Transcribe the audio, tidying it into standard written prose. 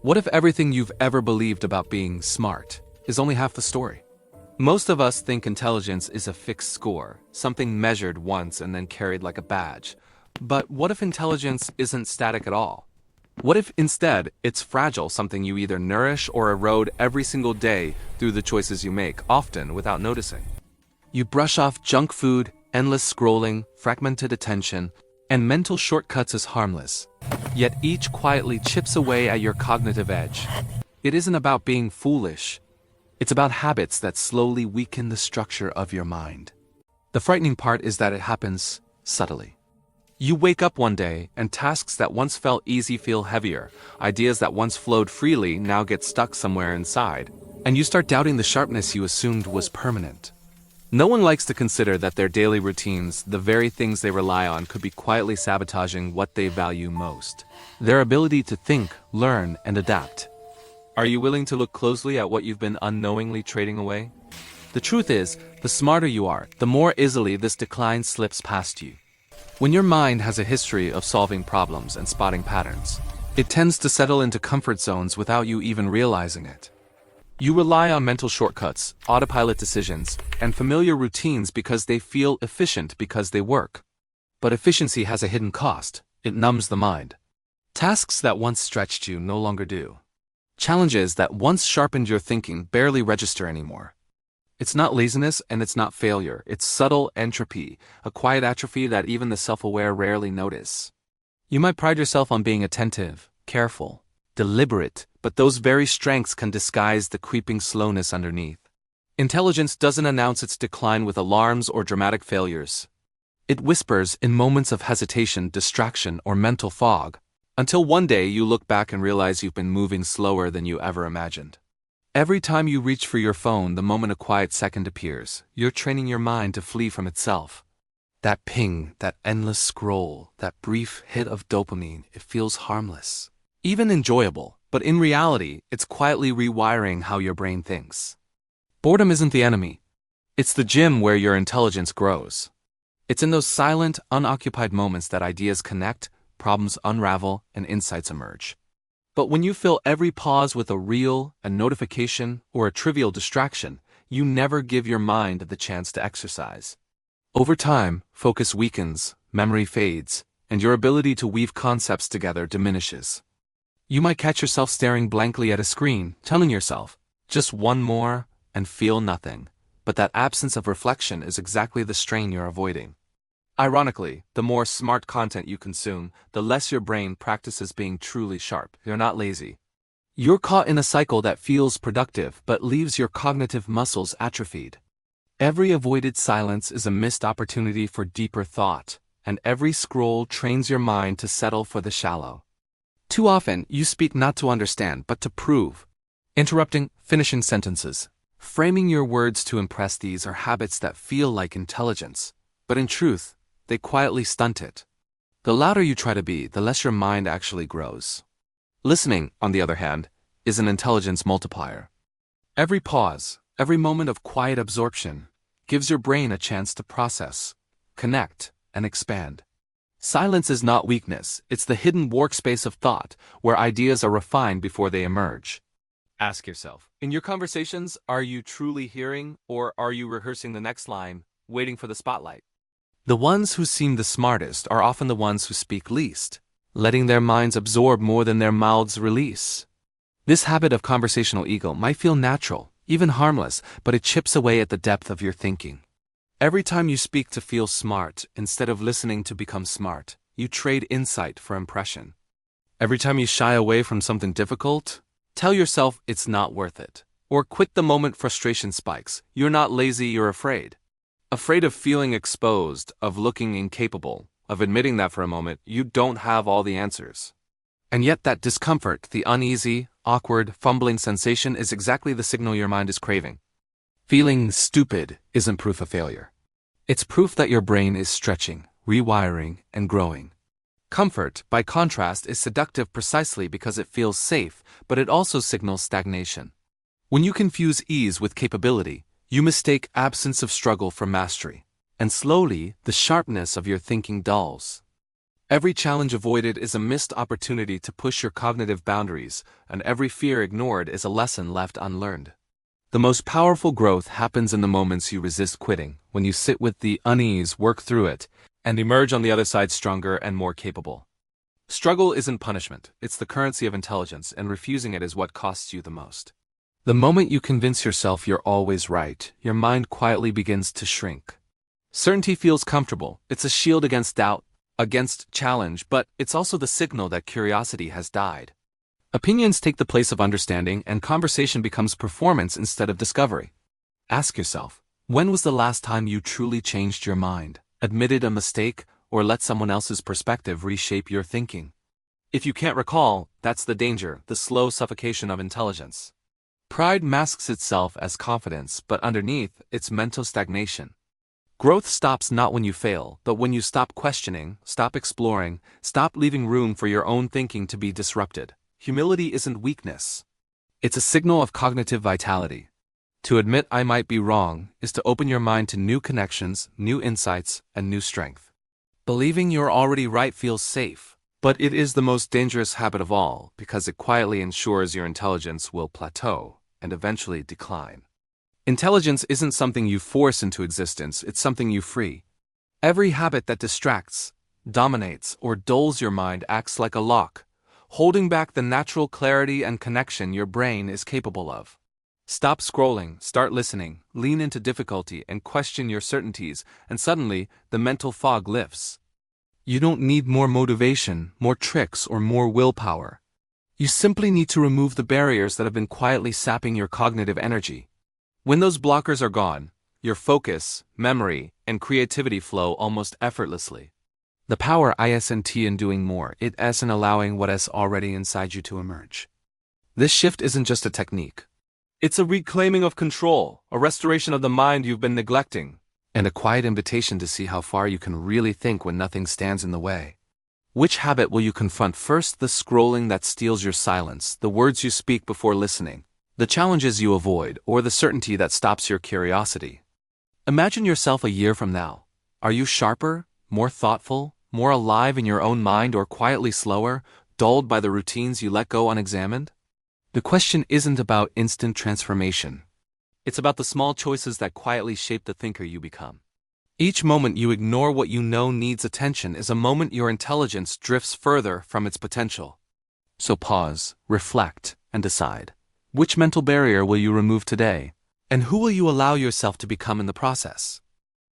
What if everything you've ever believed about being smart is only half the story? Most of us think intelligence is a fixed score, something measured once and then carried like a badge. But what if intelligence isn't static at all? What if instead it's fragile, something you either nourish or erode every single day through the choices you make, often without noticing? You brush off junk food, endless scrolling, fragmented attention, and mental shortcuts as harmless. Yet each quietly chips away at your cognitive edge. It isn't about being foolish. It's about habits that slowly weaken the structure of your mind. The frightening part is that it happens subtly. You wake up one day and tasks that once felt easy feel heavier. Ideas that once flowed freely now get stuck somewhere inside. And you start doubting the sharpness you assumed was permanent. No one likes to consider that their daily routines, the very things they rely on, could be quietly sabotaging what they value most. Their ability to think, learn, and adapt. Are you willing to look closely at what you've been unknowingly trading away? The truth is, the smarter you are, the more easily this decline slips past you. When your mind has a history of solving problems and spotting patterns, it tends to settle into comfort zones without you even realizing it. You rely on mental shortcuts, autopilot decisions, and familiar routines because they feel efficient because they work. But efficiency has a hidden cost. It numbs the mind. Tasks that once stretched you no longer do. Challenges that once sharpened your thinking barely register anymore. It's not laziness and it's not failure. It's subtle entropy, a quiet atrophy that even the self-aware rarely notice. You might pride yourself on being attentive, careful, deliberate, but those very strengths can disguise the creeping slowness underneath. Intelligence doesn't announce its decline with alarms or dramatic failures. It whispers in moments of hesitation, distraction, or mental fog, until one day you look back and realize you've been moving slower than you ever imagined. Every time you reach for your phone, the moment a quiet second appears, you're training your mind to flee from itself. That ping, that endless scroll, that brief hit of dopamine, it feels harmless, even enjoyable, but in reality, it's quietly rewiring how your brain thinks. Boredom isn't the enemy. It's the gym where your intelligence grows. It's in those silent, unoccupied moments that ideas connect, problems unravel, and insights emerge. But when you fill every pause with a reel, a notification, or a trivial distraction, you never give your mind the chance to exercise. Over time, focus weakens, memory fades, and your ability to weave concepts together diminishes. You might catch yourself staring blankly at a screen, telling yourself, just one more, and feel nothing. But that absence of reflection is exactly the strain you're avoiding. Ironically, the more smart content you consume, the less your brain practices being truly sharp. You're not lazy. You're caught in a cycle that feels productive but leaves your cognitive muscles atrophied. Every avoided silence is a missed opportunity for deeper thought, and every scroll trains your mind to settle for the shallow. Too often, you speak not to understand, but to prove. Interrupting, finishing sentences. Framing your words to impress. These are habits that feel like intelligence, but in truth, they quietly stunt it. The louder you try to be, the less your mind actually grows. Listening, on the other hand, is an intelligence multiplier. Every pause, every moment of quiet absorption, gives your brain a chance to process, connect, and expand. Silence is not weakness, it's the hidden workspace of thought, where ideas are refined before they emerge. Ask yourself, in your conversations, are you truly hearing, or are you rehearsing the next line, waiting for the spotlight? The ones who seem the smartest are often the ones who speak least, letting their minds absorb more than their mouths release. This habit of conversational ego might feel natural, even harmless, but it chips away at the depth of your thinking. Every time you speak to feel smart, instead of listening to become smart, you trade insight for impression. Every time you shy away from something difficult, tell yourself it's not worth it. Or quit the moment frustration spikes. You're not lazy, you're afraid. Afraid of feeling exposed, of looking incapable, of admitting that for a moment you don't have all the answers. And yet that discomfort, the uneasy, awkward, fumbling sensation is exactly the signal your mind is craving. Feeling stupid isn't proof of failure. It's proof that your brain is stretching, rewiring, and growing. Comfort, by contrast, is seductive precisely because it feels safe, but it also signals stagnation. When you confuse ease with capability, you mistake absence of struggle for mastery, and slowly, the sharpness of your thinking dulls. Every challenge avoided is a missed opportunity to push your cognitive boundaries, and every fear ignored is a lesson left unlearned. The most powerful growth happens in the moments you resist quitting, when you sit with the unease, work through it, and emerge on the other side stronger and more capable. Struggle isn't punishment, it's the currency of intelligence, and refusing it is what costs you the most. The moment you convince yourself you're always right, your mind quietly begins to shrink. Certainty feels comfortable, it's a shield against doubt, against challenge, but it's also the signal that curiosity has died. Opinions take the place of understanding, and conversation becomes performance instead of discovery. Ask yourself, when was the last time you truly changed your mind, admitted a mistake, or let someone else's perspective reshape your thinking? If you can't recall, that's the danger, the slow suffocation of intelligence. Pride masks itself as confidence, but underneath, it's mental stagnation. Growth stops not when you fail, but when you stop questioning, stop exploring, stop leaving room for your own thinking to be disrupted. Humility isn't weakness. It's a signal of cognitive vitality. To admit I might be wrong is to open your mind to new connections, new insights, and new strength. Believing you're already right feels safe, but it is the most dangerous habit of all because it quietly ensures your intelligence will plateau and eventually decline. Intelligence isn't something you force into existence, it's something you free. Every habit that distracts, dominates, or dulls your mind acts like a lock, holding back the natural clarity and connection your brain is capable of. Stop scrolling, start listening, lean into difficulty, and question your certainties, and suddenly, the mental fog lifts. You don't need more motivation, more tricks, or more willpower. You simply need to remove the barriers that have been quietly sapping your cognitive energy. When those blockers are gone, your focus, memory, and creativity flow almost effortlessly. The power isn't in doing more, it is in allowing what is already inside you to emerge. This shift isn't just a technique. It's a reclaiming of control, a restoration of the mind you've been neglecting, and a quiet invitation to see how far you can really think when nothing stands in the way. Which habit will you confront first? The scrolling that steals your silence, the words you speak before listening, the challenges you avoid, or the certainty that stops your curiosity? Imagine yourself a year from now. Are you sharper, more thoughtful, more alive in your own mind, or quietly slower, dulled by the routines you let go unexamined? The question isn't about instant transformation. It's about the small choices that quietly shape the thinker you become. Each moment you ignore what you know needs attention is a moment your intelligence drifts further from its potential. So pause, reflect, and decide. Which mental barrier will you remove today? And who will you allow yourself to become in the process?